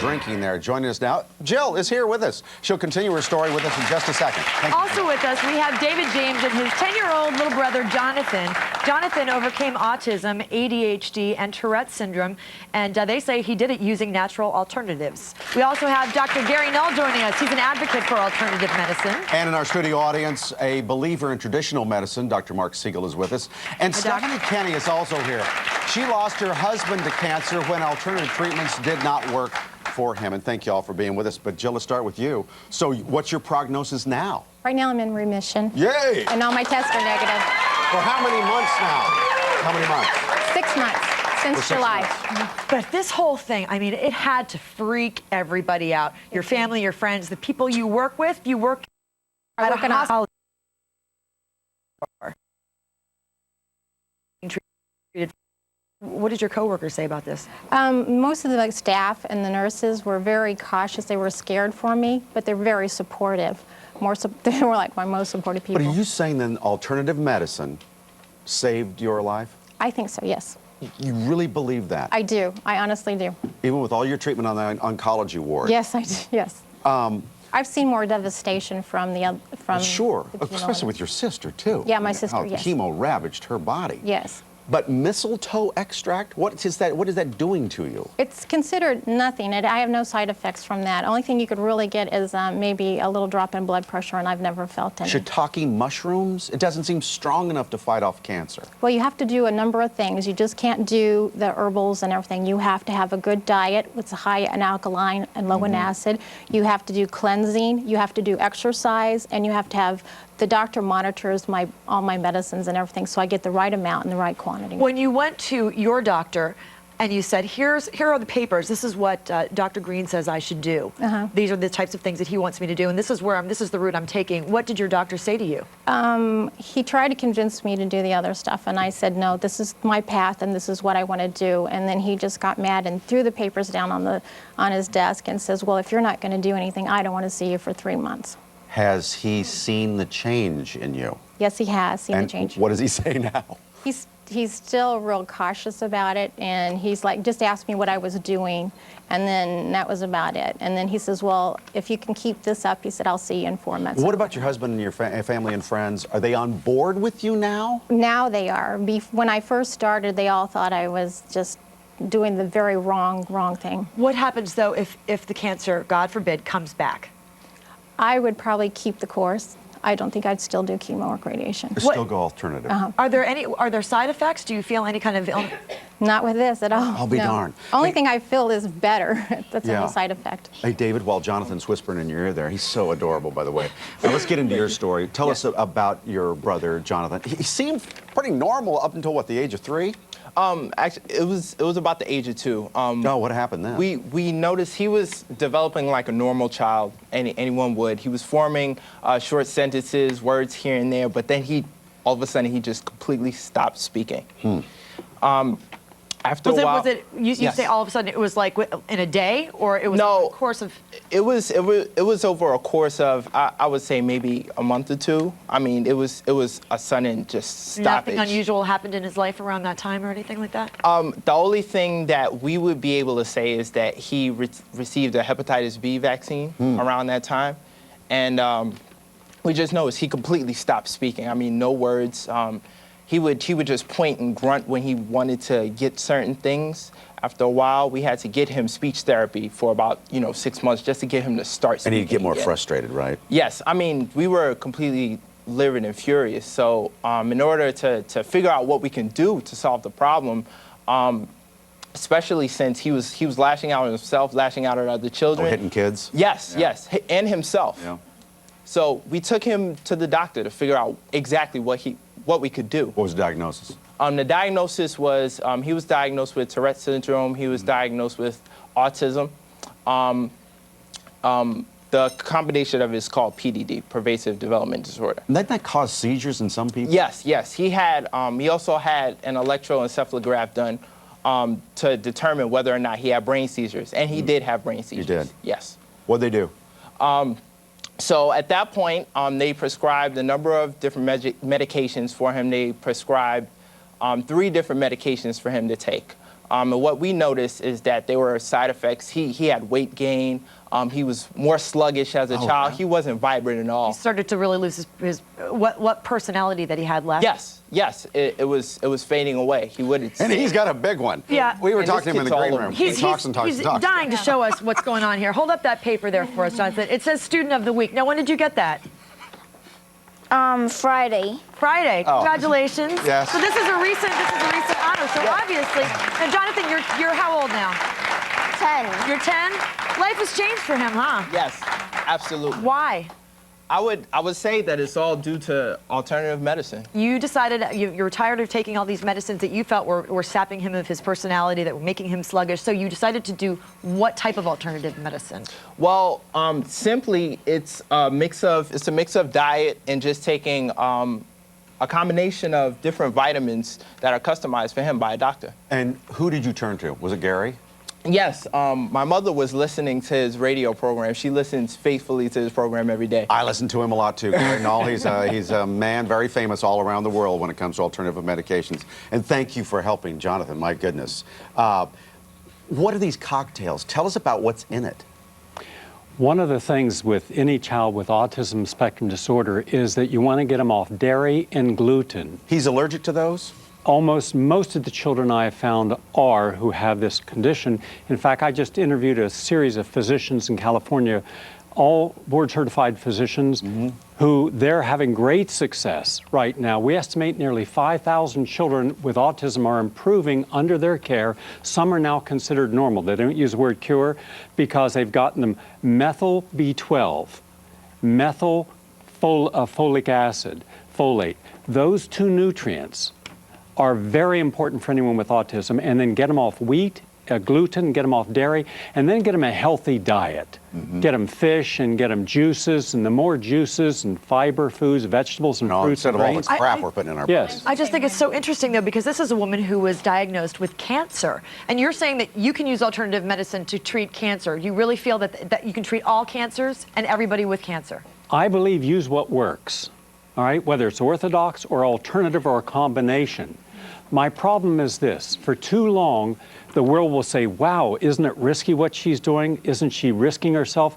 drinking there. Joining us now, Jill is here with us. She'll continue her story with us in just a second. Also with us, we have David James and his 10-year-old little brother, Jonathan. Jonathan overcame autism, ADHD, and Tourette syndrome, and they say he did it using natural alternatives. We also have Dr. Gary Null joining us. He's an advocate for alternative medicine. And in our studio audience, a believer in traditional medicine, Dr. Mark Siegel is with us. And Stephanie Kenny is also here. She lost her husband to cancer when alternative treatments did not work for him. And thank you all for being with us. But Jill, let's start with you. So what's your prognosis now? Right now I'm in remission. Yay! And all my tests are negative. For how many months now? How many months? 6 months, since July. But this whole thing, I mean, it had to freak everybody out. Your family, your friends, the people you work with, you work at a hospital. What did your coworkers say about this? Most of the staff and the nurses were very cautious. They were scared for me, but they're very supportive. They were like my most supportive people. But are you saying then alternative medicine saved your life? I think so, yes. You really believe that? I do. I honestly do. Even with all your treatment on the oncology ward? Yes, I do. Yes. I've seen more devastation from the Sure, especially with your sister too. Yeah, my sister. How yes. chemo ravaged her body. Yes. But mistletoe extract, what is that doing to you? It's considered nothing. I have no side effects from that. Only thing you could really get is maybe a little drop in blood pressure, and I've never felt any. Shiitake mushrooms? It doesn't seem strong enough to fight off cancer. Well, you have to do a number of things. You just can't do the herbals and everything. You have to have a good diet with high in alkaline and low in acid. You have to do cleansing. You have to do exercise, and you have to have the doctor monitors all my medicines and everything, so I get the right amount and the right quantity. When you went to your doctor and you said, here are the papers, this is what Dr. Green says I should do. These are the types of things that he wants me to do, and this is the route I'm taking. What did your doctor say to you? He tried to convince me to do the other stuff, and I said, no, this is my path, and this is what I want to do. And then he just got mad and threw the papers down on his desk and says, well, if you're not going to do anything, I don't want to see you for 3 months. Has he seen the change in you? Yes, he has seen the change. What does he say now? He's still real cautious about it, and he's like, just asked me what I was doing, and then that was about it. And then he says, well, if you can keep this up, he said, I'll see you in 4 months. What about your husband and your family and friends? Are they on board with you now? Now they are. When I first started, they all thought I was just doing the very wrong thing. What happens, though, if the cancer, God forbid, comes back? I would probably keep the course. I don't think I'd still do chemo or radiation. Still go alternative. Are there side effects? Do you feel any kind of illness? Not with this at all. I'll be darned. Only thing I feel is better. That's the only side effect. Hey, David, while Jonathan's whispering in your ear there, he's so adorable, by the way. Now, let's get into your story. Tell us about your brother, Jonathan. He seemed pretty normal up until, what, the age of 3? Actually, it was about the age of 2. No, what happened then? We noticed he was developing like a normal child, anyone would. He was forming short sentences, words here and there, but then all of a sudden, he just completely stopped speaking. After a while, You say all of a sudden it was like in a day, or it was no, a course of? It was over a course of I would say maybe a month or 2. I mean, it was a sudden just stoppage. Nothing unusual happened in his life around that time or anything like that? The only thing that we would be able to say is that he received a hepatitis B vaccine around that time, and we just noticed he completely stopped speaking. I mean, no words. He would just point and grunt when he wanted to get certain things. After a while, we had to get him speech therapy for about 6 months just to get him to start speaking. And he'd get more frustrated, right? Yes. I mean, we were completely livid and furious. So in order to figure out what we can do to solve the problem, especially since he was lashing out at himself, lashing out at other children. Oh, hitting kids? Yes, yes, and himself. Yeah. So we took him to the doctor to figure out exactly what we could do. What was the diagnosis? The diagnosis was he was diagnosed with Tourette syndrome. He was diagnosed with autism. The combination of it is called PDD, pervasive development disorder. Doesn't that cause seizures in some people? Yes, yes. He also had an electroencephalograph done to determine whether or not he had brain seizures, and he did have brain seizures. He did? Yes. What'd they do? So at that point, they prescribed a number of different medications for him. They prescribed 3 different medications for him to take. And what we noticed is that there were side effects. He had weight gain. He was more sluggish as a child. He wasn't vibrant at all. He started to really lose his what personality that he had left. Yes. It was fading away. He wouldn't. And he's got a big one. Yeah. We were And talking to him in this the kid's green all room. over. He talks and talks he's and talks. dying to show us what's going on here. Hold up that paper there for us, Jonathan. It says Student of the Week. Now, when did you get that? Friday. Friday. Oh. Congratulations. Yes. So this is a recent honor. So obviously, and Jonathan, you're how old now? 10. You're 10. Life has changed for him, huh? Yes, absolutely. Why? I would say that it's all due to alternative medicine. You decided you were tired of taking all these medicines that you felt were sapping him of his personality, that were making him sluggish. So you decided to do what type of alternative medicine? Well, simply it's a mix of diet and just taking a combination of different vitamins that are customized for him by a doctor. And who did you turn to? Was it Gary? Yes, my mother was listening to his radio program. She listens faithfully to his program every day. I listen to him a lot too, Gary Null. He's a man very famous all around the world when it comes to alternative medications. And thank you for helping, Jonathan. My goodness. What are these cocktails? Tell us about what's in it. One of the things with any child with autism spectrum disorder is that you want to get them off dairy and gluten. He's allergic to those? Most of the children I have found are who have this condition. In fact, I just interviewed a series of physicians in California, all board-certified physicians, who they're having great success right now. We estimate nearly 5,000 children with autism are improving under their care. Some are now considered normal. They don't use the word cure because they've gotten them methyl B12, methyl folic acid, folate. Those two nutrients are very important for anyone with autism, and then get them off wheat, gluten, get them off dairy, and then get them a healthy diet. Get them fish and get them juices, and the more juices and fiber foods, vegetables and fruits instead and of all grains. this crap we're putting in our Yes. I just think it's so interesting, though, because this is a woman who was diagnosed with cancer. And you're saying that you can use alternative medicine to treat cancer. Do you really feel that you can treat all cancers and everybody with cancer? I believe use what works, all right, whether it's orthodox or alternative or a combination. My problem is this: for too long, the world will say, wow, isn't it risky what she's doing? Isn't she risking herself?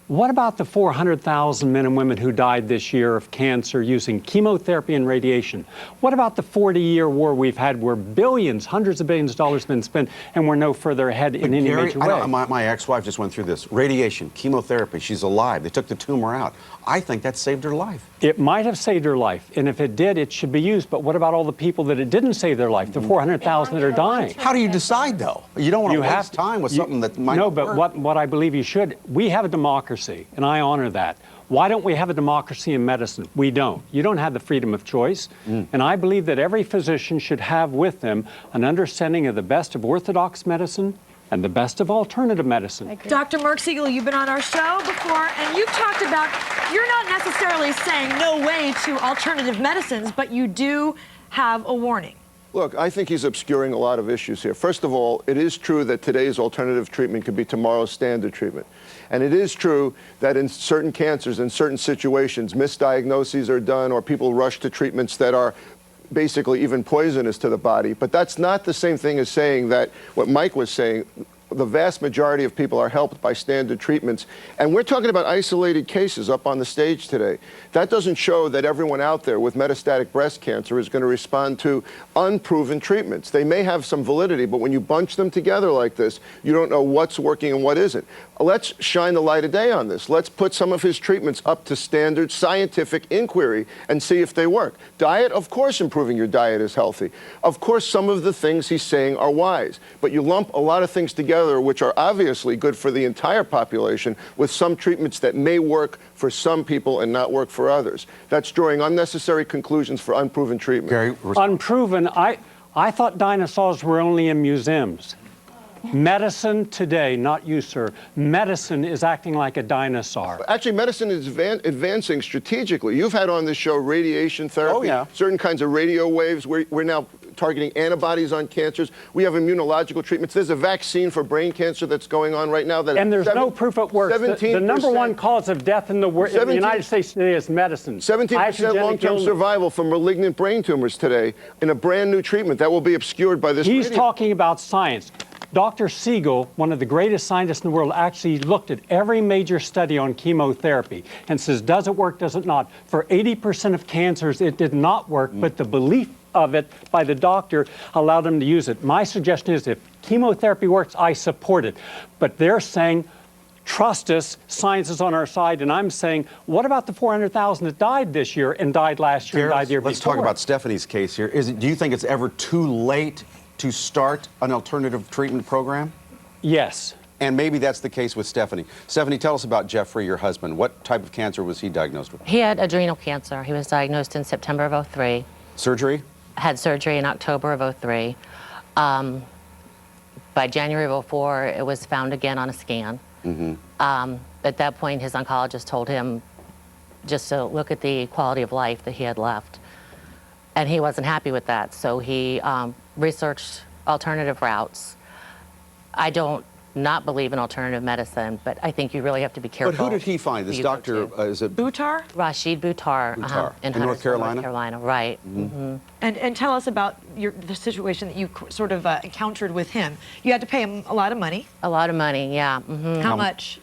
What about the 400,000 men and women who died this year of cancer using chemotherapy and radiation? What about the 40-year war we've had where billions, hundreds of billions of dollars have been spent and we're no further ahead in any Gary, major way? my ex-wife just went through this. Radiation, chemotherapy, she's alive. They took the tumor out. I think that saved her life. It might have saved her life, and if it did, it should be used. But what about all the people that it didn't save their life, the 400,000 that are dying? How do you decide, though? You don't want to waste time with something that might No, not but work. what I believe you should, we have a democracy, and I honor that. Why don't we have a democracy in medicine? We don't. You don't have the freedom of choice. And I believe that every physician should have with them an understanding of the best of orthodox medicine and the best of alternative medicine. Dr. Mark Siegel, you've been on our show before, and you've talked about, you're not necessarily saying no way to alternative medicines, but you do have a warning. Look, I think he's obscuring a lot of issues here. First of all, it is true that today's alternative treatment could be tomorrow's standard treatment. And it is true that in certain cancers, in certain situations, misdiagnoses are done or people rush to treatments that are basically even poisonous to the body. But that's not the same thing as saying that what Mike was saying, the vast majority of people are helped by standard treatments. And we're talking about isolated cases up on the stage today. That doesn't show that everyone out there with metastatic breast cancer is going to respond to unproven treatments. They may have some validity, but when you bunch them together like this, you don't know what's working and what isn't. Let's shine the light of day on this. Let's put some of his treatments up to standard scientific inquiry and see if they work. Diet, of course, improving your diet is healthy. Of course, some of the things he's saying are wise, but you lump a lot of things together which are obviously good for the entire population with some treatments that may work for some people and not work for others. That's drawing unnecessary conclusions for unproven treatment. Gary, Unproven, I thought dinosaurs were only in museums. Medicine today, not you, sir, medicine is acting like a dinosaur. Actually, medicine is advancing strategically. You've had on this show radiation therapy, Oh, yeah. certain kinds of radio waves. We're now targeting antibodies on cancers. We have immunological treatments. There's a vaccine for brain cancer that's going on right now. That and there's no proof it works. The number one cause of death in the United States today is medicine. 17% long-term survival from malignant brain tumors today in a brand new treatment that will be obscured by this. He's talking about science. Dr. Siegel, one of the greatest scientists in the world, actually looked at every major study on chemotherapy and says, does it work, does it not? For 80% of cancers, it did not work, but the belief of it by the doctor allowed them to use it. My suggestion is if chemotherapy works, I support it. But they're saying, trust us, science is on our side, and I'm saying, what about the 400,000 that died this year and died last year and died the year before? Let's talk about Stephanie's case here. Do you think it's ever too late to start an alternative treatment program? Yes. And maybe that's the case with Stephanie. Stephanie, tell us about Jeffrey, your husband. What type of cancer was he diagnosed with? He had adrenal cancer. He was diagnosed in September of '03. Surgery? Had surgery in October of '03. By January of '04, it was found again on a scan. At that point, his oncologist told him just to look at the quality of life that he had left. And he wasn't happy with that, so he researched alternative routes. I don't not believe in alternative medicine, but I think you really have to be careful. But who did he find? This doctor, is it? Buttar? Rashid Buttar. In North Carolina? North Carolina, right. And tell us about the situation that you sort of encountered with him. You had to pay him a lot of money. A lot of money, yeah. How much?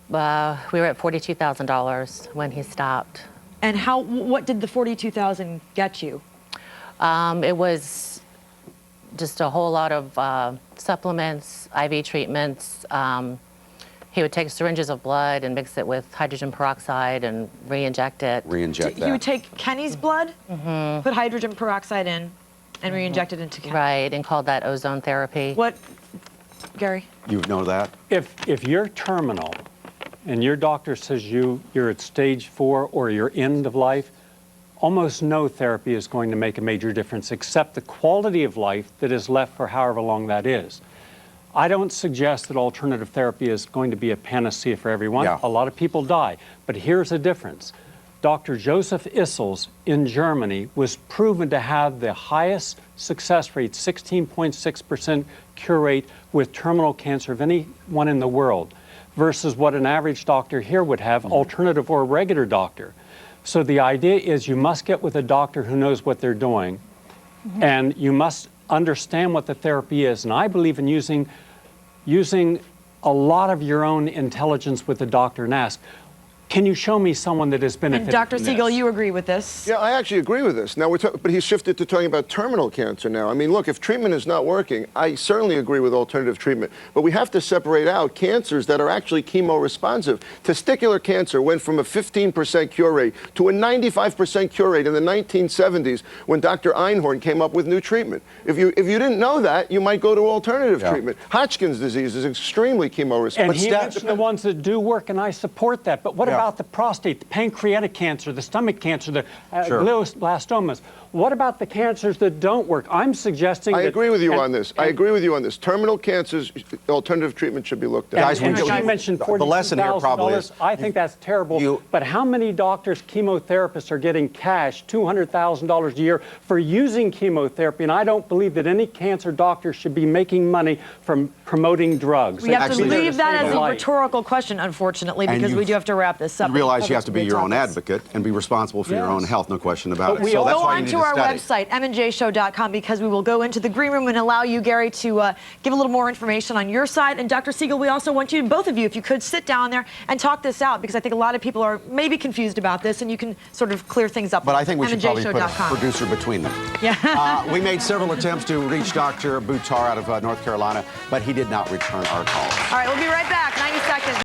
We were at $42,000 when he stopped. And what did the $42,000 get you? It was just a whole lot of supplements, IV treatments. He would take syringes of blood and mix it with hydrogen peroxide and re-inject it. Re-inject that. He would take Kenny's blood, put hydrogen peroxide in, and re-inject it into Kenny. Right, and called that ozone therapy. What, Gary? You know that? If you're terminal and your doctor says you're at stage 4 or you're end of life, almost no therapy is going to make a major difference except the quality of life that is left for however long that is. I don't suggest that alternative therapy is going to be a panacea for everyone. Yeah. A lot of people die, but here's the difference. Dr. Joseph Issels in Germany was proven to have the highest success rate, 16.6% cure rate with terminal cancer of anyone in the world, versus what an average doctor here would have, alternative or regular doctor. So the idea is you must get with a doctor who knows what they're doing, and you must understand what the therapy is. And I believe in using a lot of your own intelligence with the doctor and ask, can you show me someone that has benefited And Dr. from Siegel, this? you agree with this? Yeah, I actually agree with this. Now, but he's shifted to talking about terminal cancer now. I mean, look, if treatment is not working, I certainly agree with alternative treatment. But we have to separate out cancers that are actually chemo-responsive. Testicular cancer went from a 15% cure rate to a 95% cure rate in the 1970s when Dr. Einhorn came up with new treatment. If you didn't know that, you might go to alternative treatment. Hodgkin's disease is extremely chemo-responsive. And he mentioned the ones that do work, and I support that. But what about the prostate, the pancreatic cancer, the stomach cancer, the glioblastomas? What about the cancers that don't work? I'm suggesting I agree with you on this. I agree with you on this. Terminal cancers, alternative treatment should be looked at. Guys, and she mentioned $42,000. the lesson here probably is, I think that's terrible. But how many doctors, chemotherapists are getting cash, $200,000 a year, for using chemotherapy? And I don't believe that any cancer doctor should be making money from promoting drugs. We have to Actually, leave that as a life. rhetorical question, unfortunately, And because we you've- do have to wrap this up. You realize you Other have to be big your own topics. advocate and be responsible for your own Yes. health, no question about But it. we So all- that's Go why you on need to to our study. website, mnjshow.com, because we will go into the green room and allow you, Gary, to give a little more information on your side. And Dr. Siegel, we also want you, both of you, if you could sit down there and talk this out, because I think a lot of people are maybe confused about this, and you can sort of clear things up. But I think we should probably put a mnjshow.com. producer between them. Yeah. We made several attempts to reach Dr. Buttar out of North Carolina, but he did not return our calls. All right, we'll be right back.